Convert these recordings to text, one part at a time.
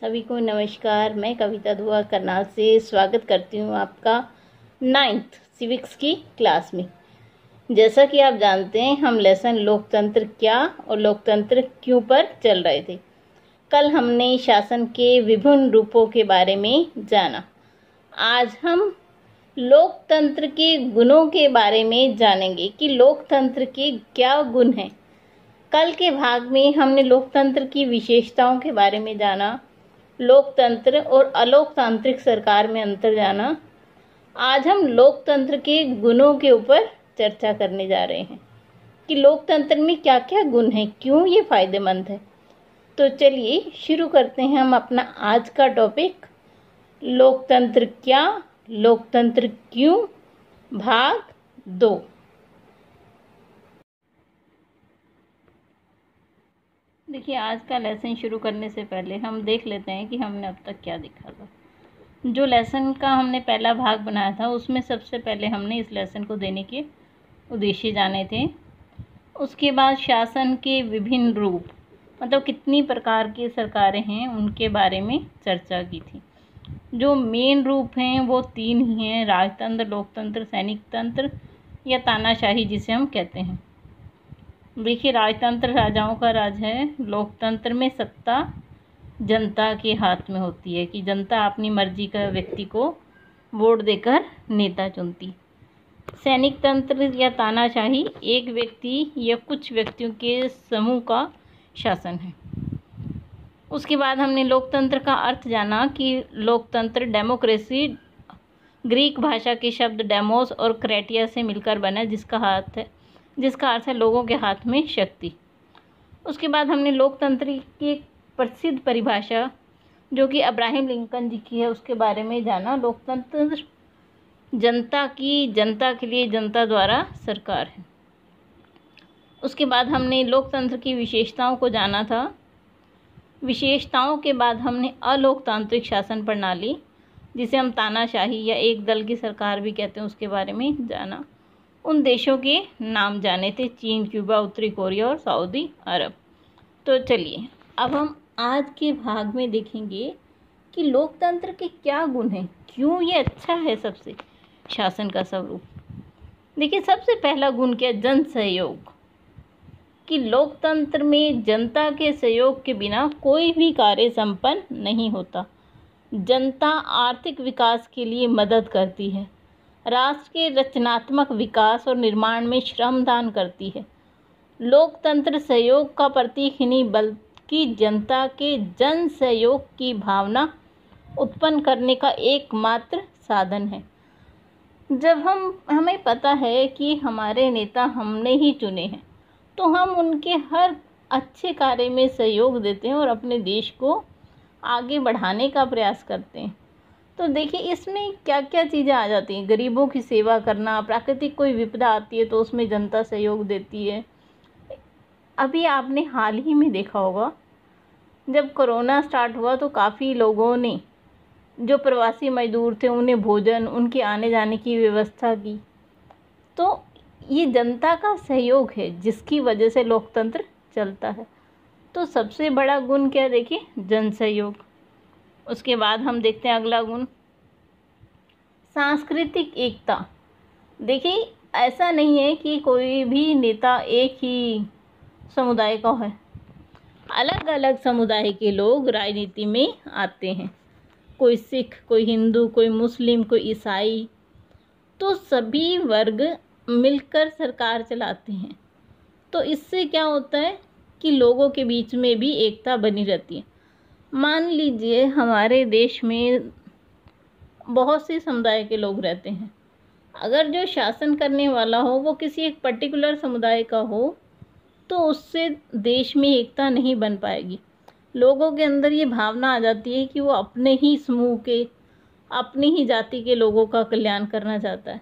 सभी को नमस्कार। मैं कविता दुआ करनाल से स्वागत करती हूँ आपका 9th सिविक्स की क्लास में। जैसा कि आप जानते हैं, हम लेसन लोकतंत्र क्या और लोकतंत्र क्यों पर चल रहे थे। कल हमने शासन के विभिन्न रूपों के बारे में जाना। आज हम लोकतंत्र के गुणों के बारे में जानेंगे कि लोकतंत्र के क्या गुण हैं। कल के भाग में हमने लोकतंत्र की विशेषताओं के बारे में जाना, लोकतंत्र और अलोकतांत्रिक सरकार में अंतर जाना। आज हम लोकतंत्र के गुणों के ऊपर चर्चा करने जा रहे हैं कि लोकतंत्र में क्या क्या गुण हैं, क्यों ये फायदेमंद है। तो चलिए शुरू करते हैं हम अपना आज का टॉपिक, लोकतंत्र क्या, लोकतंत्र क्यों, भाग 2। देखिए, आज का लेसन शुरू करने से पहले हम देख लेते हैं कि हमने अब तक क्या देखा था। जो लेसन का हमने पहला भाग बनाया था उसमें सबसे पहले हमने इस लेसन को देने के उद्देश्य जाने थे। उसके बाद शासन के विभिन्न रूप, मतलब कितनी प्रकार की सरकारें हैं, उनके बारे में चर्चा की थी। जो मेन रूप हैं वो 3 ही हैं, राजतंत्र, लोकतंत्र, सैनिक तंत्र या तानाशाही जिसे हम कहते हैं। देखिए, राजतंत्र राजाओं का राज है। लोकतंत्र में सत्ता जनता के हाथ में होती है कि जनता अपनी मर्जी का व्यक्ति को वोट देकर नेता चुनती। सैनिक तंत्र या तानाशाही एक व्यक्ति या कुछ व्यक्तियों के समूह का शासन है। उसके बाद हमने लोकतंत्र का अर्थ जाना कि लोकतंत्र डेमोक्रेसी ग्रीक भाषा के शब्द डेमोस और क्रेटिया से मिलकर बना, जिसका अर्थ है लोगों के हाथ में शक्ति। उसके बाद हमने लोकतंत्र की एक प्रसिद्ध परिभाषा जो कि अब्राहम लिंकन जी की है उसके बारे में जाना। लोकतंत्र जनता के लिए जनता द्वारा सरकार है। उसके बाद हमने लोकतंत्र की विशेषताओं को जाना था। विशेषताओं के बाद हमने अलोकतांत्रिक शासन प्रणाली, जिसे हम तानाशाही या एक दल की सरकार भी कहते हैं, उसके बारे में जाना। उन देशों के नाम जाने थे, चीन, क्यूबा, उत्तरी कोरिया और सऊदी अरब। तो चलिए अब हम आज के भाग में देखेंगे कि लोकतंत्र के क्या गुण हैं, क्यों ये अच्छा है सबसे शासन का स्वरूप। देखिए, सबसे पहला गुण क्या, जन सहयोग। कि लोकतंत्र में जनता के सहयोग के बिना कोई भी कार्य संपन्न नहीं होता। जनता आर्थिक विकास के लिए मदद करती है, राष्ट्र के रचनात्मक विकास और निर्माण में श्रमदान करती है। लोकतंत्र सहयोग का प्रतीक ही नहीं बल्कि जनता के जन सहयोग की भावना उत्पन्न करने का एकमात्र साधन है। जब हमें पता है कि हमारे नेता हमने ही चुने हैं, तो हम उनके हर अच्छे कार्य में सहयोग देते हैं और अपने देश को आगे बढ़ाने का प्रयास करते हैं। तो देखिए, इसमें क्या क्या चीज़ें आ जाती हैं। गरीबों की सेवा करना, प्राकृतिक कोई विपदा आती है तो उसमें जनता सहयोग देती है। अभी आपने हाल ही में देखा होगा, जब कोरोना स्टार्ट हुआ तो काफ़ी लोगों ने, जो प्रवासी मजदूर थे, उन्हें भोजन, उनके आने जाने की व्यवस्था की। तो ये जनता का सहयोग है जिसकी वजह से लोकतंत्र चलता है। तो सबसे बड़ा गुण क्या, देखिए, जन सहयोग। उसके बाद हम देखते हैं अगला गुण, सांस्कृतिक एकता। देखिए, ऐसा नहीं है कि कोई भी नेता एक ही समुदाय का है। अलग अलग समुदाय के लोग राजनीति में आते हैं, कोई सिख, कोई हिंदू, कोई मुस्लिम, कोई ईसाई। तो सभी वर्ग मिलकर सरकार चलाते हैं। तो इससे क्या होता है कि लोगों के बीच में भी एकता बनी रहती है। मान लीजिए हमारे देश में बहुत से समुदाय के लोग रहते हैं। अगर जो शासन करने वाला हो वो किसी एक पर्टिकुलर समुदाय का हो तो उससे देश में एकता नहीं बन पाएगी। लोगों के अंदर ये भावना आ जाती है कि वो अपने ही समूह के, अपनी ही जाति के लोगों का कल्याण करना चाहता है।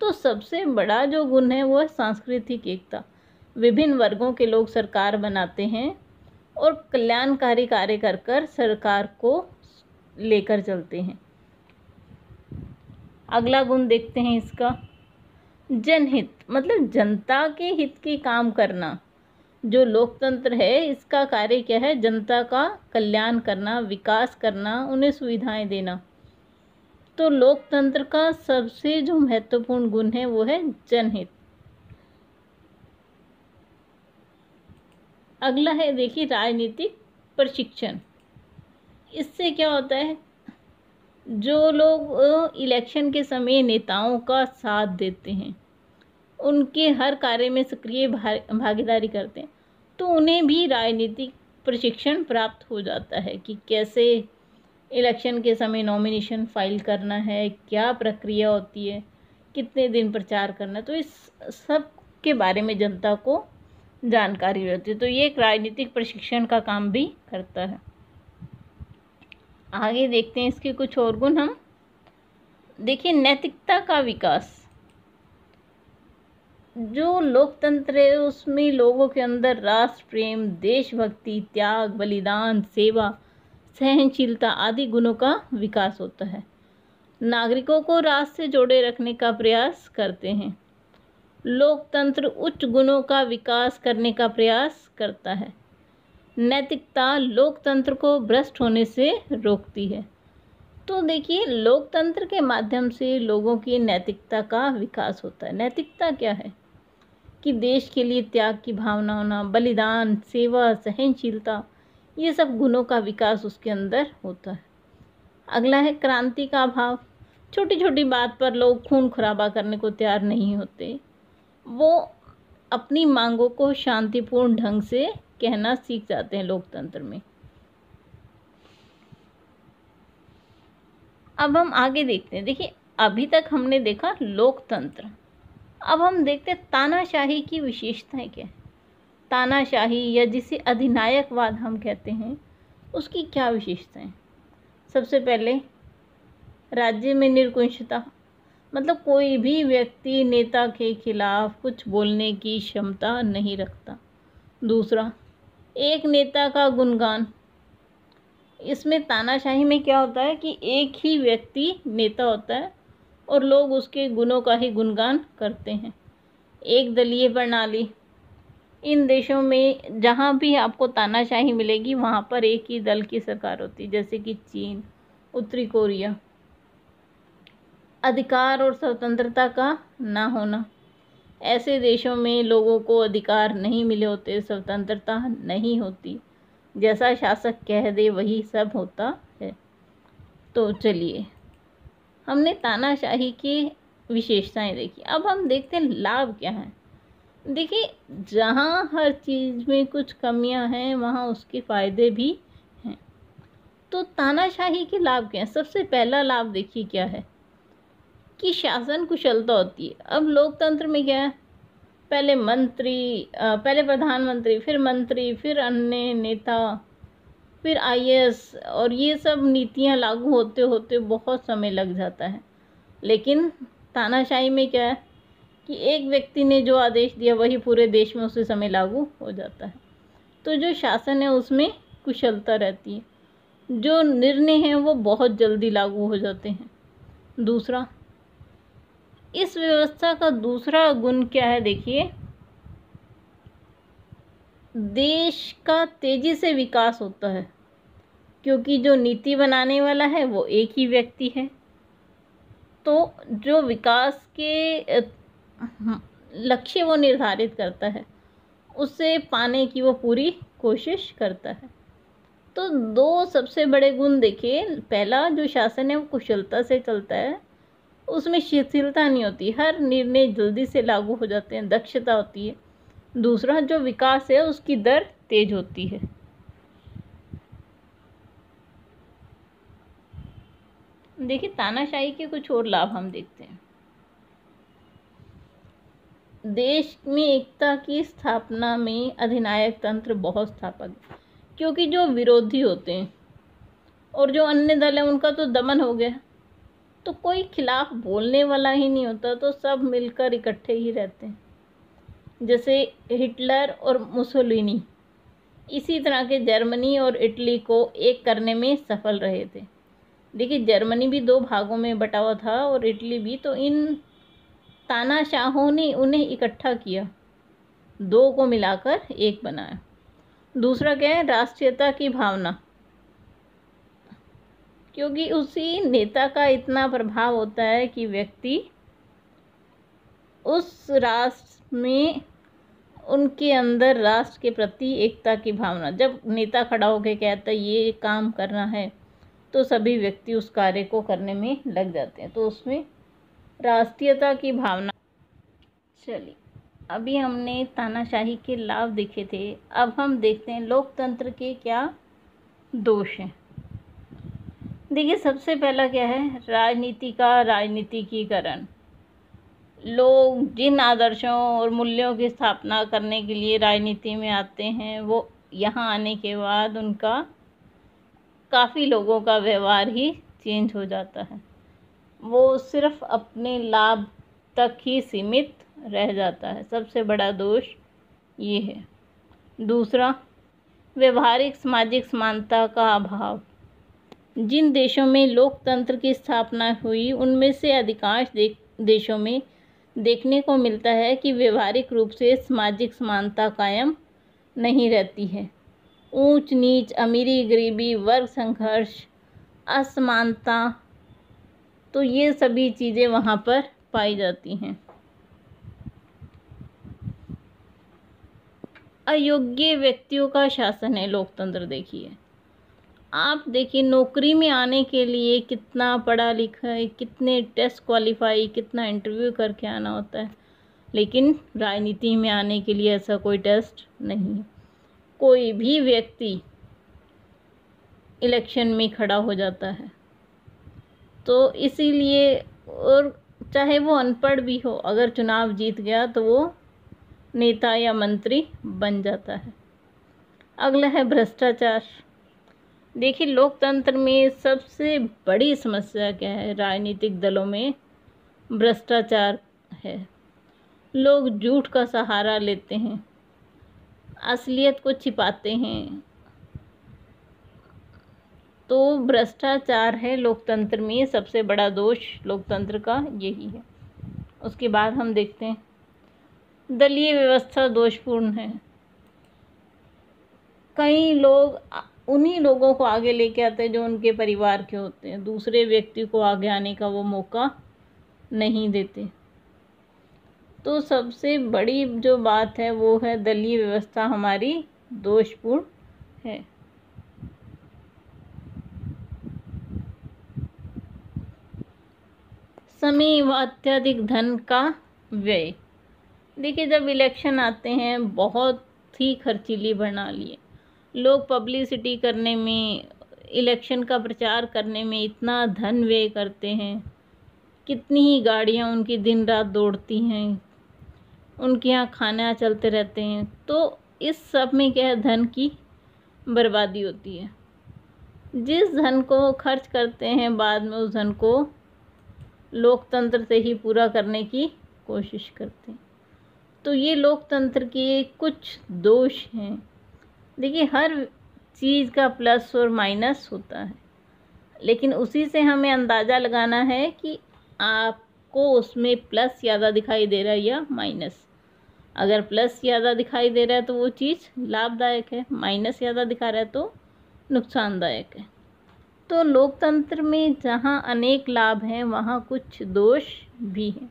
तो सबसे बड़ा जो गुण है वो है सांस्कृतिक एकता। विभिन्न वर्गों के लोग सरकार बनाते हैं और कल्याणकारी कार्य कर कर सरकार को लेकर चलते हैं। अगला गुण देखते हैं इसका, जनहित, मतलब जनता के हित के काम करना। जो लोकतंत्र है इसका कार्य क्या है? जनता का कल्याण करना, विकास करना, उन्हें सुविधाएं देना। तो लोकतंत्र का सबसे जो महत्वपूर्ण गुण है वो है जनहित। अगला है देखिए राजनीतिक प्रशिक्षण। इससे क्या होता है? जो लोग इलेक्शन के समय नेताओं का साथ देते हैं, उनके हर कार्य में सक्रिय भागीदारी करते हैं, तो उन्हें भी राजनीतिक प्रशिक्षण प्राप्त हो जाता है कि कैसे इलेक्शन के समय नॉमिनेशन फाइल करना है, क्या प्रक्रिया होती है, कितने दिन प्रचार करना है। तो इस सब के बारे में जनता को जानकारी रहती है। तो ये एक राजनीतिक प्रशिक्षण का काम भी करता है। आगे देखते हैं इसके कुछ और गुण हम। देखिए नैतिकता का विकास। जो लोकतंत्र है उसमें लोगों के अंदर राष्ट्र प्रेम, देशभक्ति, त्याग, बलिदान, सेवा, सहनशीलता आदि गुणों का विकास होता है। नागरिकों को राष्ट्र से जोड़े रखने का प्रयास करते हैं। लोकतंत्र उच्च गुणों का विकास करने का प्रयास करता है। नैतिकता लोकतंत्र को भ्रष्ट होने से रोकती है। तो देखिए लोकतंत्र के माध्यम से लोगों की नैतिकता का विकास होता है। नैतिकता क्या है? कि देश के लिए त्याग की भावना होना, बलिदान, सेवा, सहनशीलता, ये सब गुणों का विकास उसके अंदर होता है। अगला है क्रांति का अभाव। छोटी छोटी बात पर लोग खून खराबा करने को तैयार नहीं होते। वो अपनी मांगों को शांतिपूर्ण ढंग से कहना सीख जाते हैं लोकतंत्र में। अब हम आगे देखते हैं। देखिए अभी तक हमने देखा लोकतंत्र, अब हम देखते हैं तानाशाही की विशेषताएं क्या है। तानाशाही या जिसे अधिनायकवाद हम कहते हैं, उसकी क्या विशेषताएं? सबसे पहले राज्य में निरंकुशता, मतलब कोई भी व्यक्ति नेता के खिलाफ कुछ बोलने की क्षमता नहीं रखता। दूसरा, एक नेता का गुणगान। इसमें तानाशाही में क्या होता है कि एक ही व्यक्ति नेता होता है और लोग उसके गुणों का ही गुणगान करते हैं। एक दलीय प्रणाली। इन देशों में जहाँ भी आपको तानाशाही मिलेगी वहाँ पर एक ही दल की सरकार होती है, जैसे कि चीन, उत्तरी कोरिया। अधिकार और स्वतंत्रता का ना होना। ऐसे देशों में लोगों को अधिकार नहीं मिले होते, स्वतंत्रता नहीं होती, जैसा शासक कह दे वही सब होता है। तो चलिए हमने तानाशाही की विशेषताएं देखी। अब हम देखते हैं लाभ क्या हैं। देखिए जहाँ हर चीज़ में कुछ कमियां हैं वहाँ उसके फ़ायदे भी हैं। तो तानाशाही के लाभ क्या हैं? सबसे पहला लाभ देखिए क्या है कि शासन कुशलता होती है। अब लोकतंत्र में क्या है? पहले प्रधानमंत्री, फिर मंत्री, फिर अन्य नेता, फिर आईएएस, और ये सब नीतियाँ लागू होते होते बहुत समय लग जाता है। लेकिन तानाशाही में क्या है कि एक व्यक्ति ने जो आदेश दिया वही पूरे देश में उसी समय लागू हो जाता है। तो जो शासन है उसमें कुशलता रहती है, जो निर्णय हैं वो बहुत जल्दी लागू हो जाते हैं। दूसरा, इस व्यवस्था का दूसरा गुण क्या है? देखिए देश का तेजी से विकास होता है, क्योंकि जो नीति बनाने वाला है वो एक ही व्यक्ति है। तो जो विकास के लक्ष्य वो निर्धारित करता है, उसे पाने की वो पूरी कोशिश करता है। तो दो सबसे बड़े गुण देखिए। पहला, जो शासन है वो कुशलता से चलता है, उसमें शिथिलता नहीं होती, हर निर्णय जल्दी से लागू हो जाते हैं, दक्षता होती है। दूसरा, जो विकास है उसकी दर तेज होती है। देखिए तानाशाही के कुछ और लाभ हम देखते हैं। देश में एकता की स्थापना में अधिनायक तंत्र बहुत स्थापक है, क्योंकि जो विरोधी होते हैं और जो अन्य दल है उनका तो दमन हो गया, तो कोई खिलाफ बोलने वाला ही नहीं होता, तो सब मिलकर इकट्ठे ही रहते हैं। जैसे हिटलर और मुसोलिनी, इसी तरह के जर्मनी और इटली को एक करने में सफल रहे थे। देखिए जर्मनी भी दो भागों में बटा हुआ था और इटली भी, तो इन तानाशाहों ने उन्हें इकट्ठा किया दो को मिलाकर एक बनाए। दूसरा क्या है, राष्ट्रीयता की भावना, क्योंकि उसी नेता का इतना प्रभाव होता है कि व्यक्ति उस राष्ट्र में, उनके अंदर राष्ट्र के प्रति एकता की भावना, जब नेता खड़ा होकर कहता है ये काम करना है तो सभी व्यक्ति उस कार्य को करने में लग जाते हैं, तो उसमें राष्ट्रीयता की भावना। चलिए, अभी हमने तानाशाही के लाभ देखे थे, अब हम देखते हैं लोकतंत्र के क्या दोष हैं। देखिए, सबसे पहला क्या है, राजनीति का राजनीतिकीकरण। लोग जिन आदर्शों और मूल्यों की स्थापना करने के लिए राजनीति में आते हैं, वो यहाँ आने के बाद उनका काफ़ी लोगों का व्यवहार ही चेंज हो जाता है। वो सिर्फ अपने लाभ तक ही सीमित रह जाता है। सबसे बड़ा दोष ये है। दूसरा, व्यवहारिक सामाजिक समानता का अभाव। जिन देशों में लोकतंत्र की स्थापना हुई, उनमें से अधिकांश देशों में देखने को मिलता है कि व्यवहारिक रूप से सामाजिक समानता कायम नहीं रहती है। ऊंच नीच, अमीरी गरीबी, वर्ग संघर्ष, असमानता, तो ये सभी चीज़ें वहाँ पर पाई जाती हैं। अयोग्य व्यक्तियों का शासन है लोकतंत्र। देखिए, आप देखिए, नौकरी में आने के लिए कितना पढ़ा लिखा है, कितने टेस्ट क्वालिफाई, कितना इंटरव्यू करके आना होता है, लेकिन राजनीति में आने के लिए ऐसा कोई टेस्ट नहीं है। कोई भी व्यक्ति इलेक्शन में खड़ा हो जाता है, तो इसीलिए, और चाहे वो अनपढ़ भी हो, अगर चुनाव जीत गया तो वो नेता या मंत्री बन जाता है। अगला है भ्रष्टाचार। देखिए, लोकतंत्र में सबसे बड़ी समस्या क्या है, राजनीतिक दलों में भ्रष्टाचार है। लोग झूठ का सहारा लेते हैं, असलियत को छिपाते हैं, तो भ्रष्टाचार है लोकतंत्र में सबसे बड़ा दोष। लोकतंत्र का यही है। उसके बाद हम देखते हैं दलीय व्यवस्था दोषपूर्ण है। कई लोग उन्हीं लोगों को आगे लेके आते हैं जो उनके परिवार के होते हैं, दूसरे व्यक्ति को आगे आने का वो मौका नहीं देते। तो सबसे बड़ी जो बात है वो है दलीय व्यवस्था हमारी दोषपूर्ण है। समय व अत्यधिक धन का व्यय। देखिए, जब इलेक्शन आते हैं, बहुत ही खर्चीली प्रणाली है। लोग पब्लिसिटी करने में, इलेक्शन का प्रचार करने में इतना धन व्यय करते हैं, कितनी ही गाड़ियाँ उनकी दिन रात दौड़ती हैं, उनके यहाँ खाना चलते रहते हैं, तो इस सब में क्या है, धन की बर्बादी होती है। जिस धन को खर्च करते हैं, बाद में उस धन को लोकतंत्र से ही पूरा करने की कोशिश करते हैं। तो ये लोकतंत्र के कुछ दोष हैं। देखिए, हर चीज़ का प्लस और माइनस होता है, लेकिन उसी से हमें अंदाज़ा लगाना है कि आपको उसमें प्लस ज़्यादा दिखाई दे रहा है या माइनस। अगर प्लस ज़्यादा दिखाई दे रहा है तो वो चीज़ लाभदायक है, माइनस ज़्यादा दिखा रहा है तो नुकसानदायक है। तो लोकतंत्र में जहाँ अनेक लाभ हैं, वहाँ कुछ दोष भी हैं,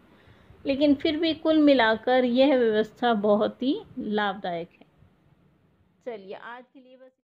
लेकिन फिर भी कुल मिलाकर यह व्यवस्था बहुत ही लाभदायक है। चलिए, आज के लिए बस